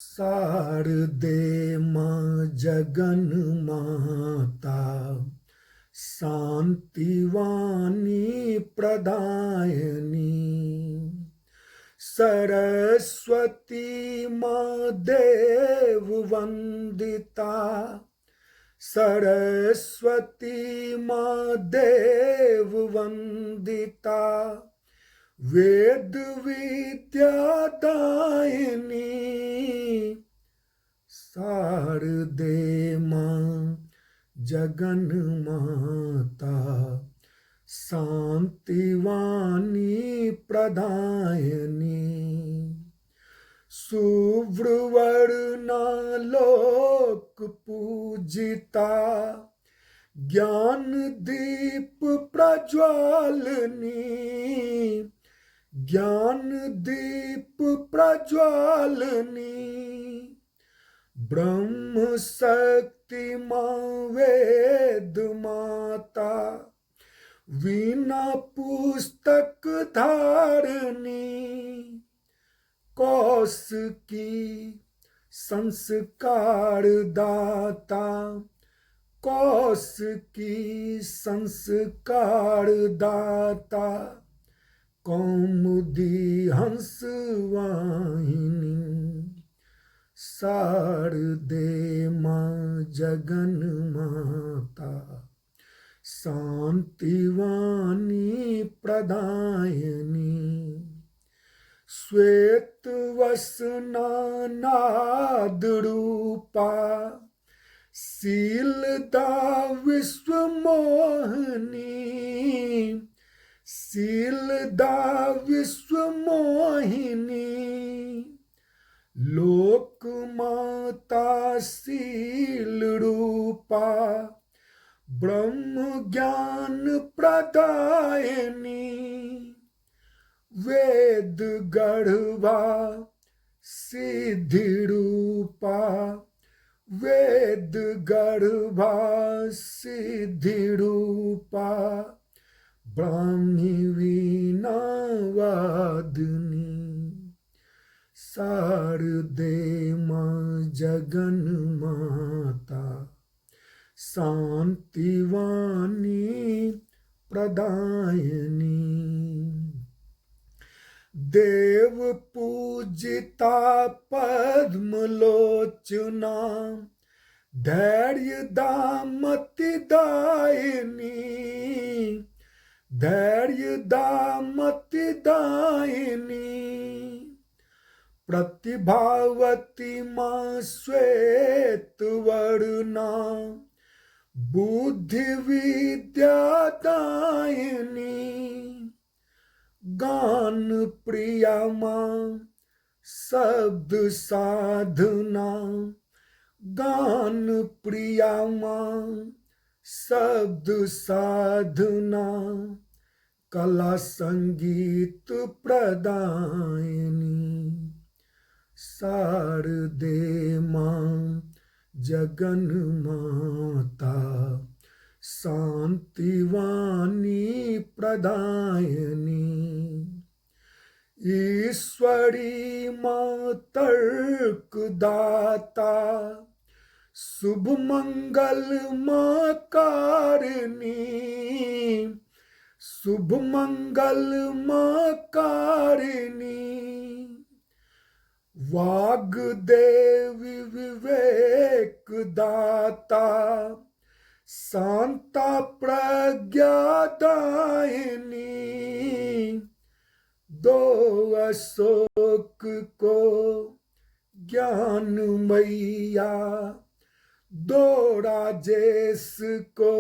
शारदे मां जगन माता शांतिवाणी प्रदायनी सरस्वती मां देव वंदिता सरस्वती मां देव वंदिता वेद विद्या दायिनी शारदे मां जगन माता शांतिवाणी प्रदायनी सुव्रवर्णा लोक पूजिता ज्ञान दीप प्रज्वालनी ज्ञान दीप प्रज्वालनी ब्रह्म शक्ति मां वेद माता वीणा पुस्तक धारनी कौशिकी संस्कार दाता कौशिकी संस्कार दाता कौमुदी हंसवाहिनी शारदे मां जगन माता शांतिवाणी प्रदायनी श्वेत वसना नाद रूपा शीलदा विश्व मोहिनी शीलदा विश्व मोहिनी लोक माता शील रूपा ब्रह्म ज्ञान प्रदायनी वेद गर्भा सिद्धि रूपा वेद गर्भा सिद्धि रूपा ब्राह्मी वीणा वादिनी शारदे मां जगन माता शांतिवाणी प्रदायनी देव पूजिता पद्मलोचना धैर्य दामति दायिनी धैर्य दामति दायिनी प्रतिभावती मां श्वेत वर्णा बुद्धि विद्या दायिनी गान प्रिया मां शब्द साधना गान प्रिया मां शब्द साधना कला संगीत प्रदायिनी शारदे मां जगन माता शांतिवाणी प्रदायनी ईश्वरी मां तर्क दाता शुभ मंगल मां कारिणी शुभ मंगल मां कारिणी वाग्देवी विवेक दाता शांता प्रज्ञा दायिनी दो अशोक को ज्ञान मैया दो राजेश को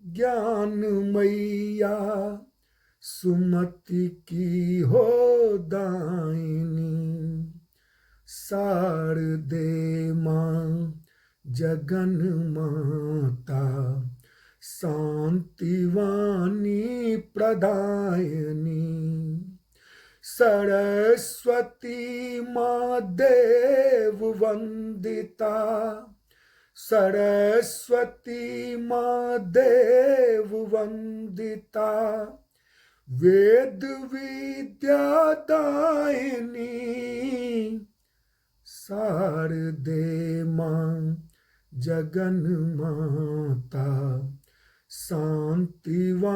ज्ञान मैया सुमति की हो दायिनी शारदे मां जगन माता शांतिवाणी प्रदायनी सरस्वती मां देव वंदिता सरस्वती मां देव वंदिता वेद विद्या दायिनी शारदे मां जगन माता शांतिवाणी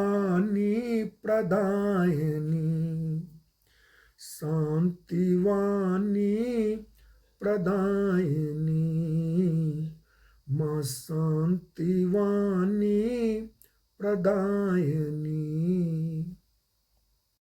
प्रदायिनी शांतिवाणी प्रदायिनी मां शांतिवाणी प्रदायिनी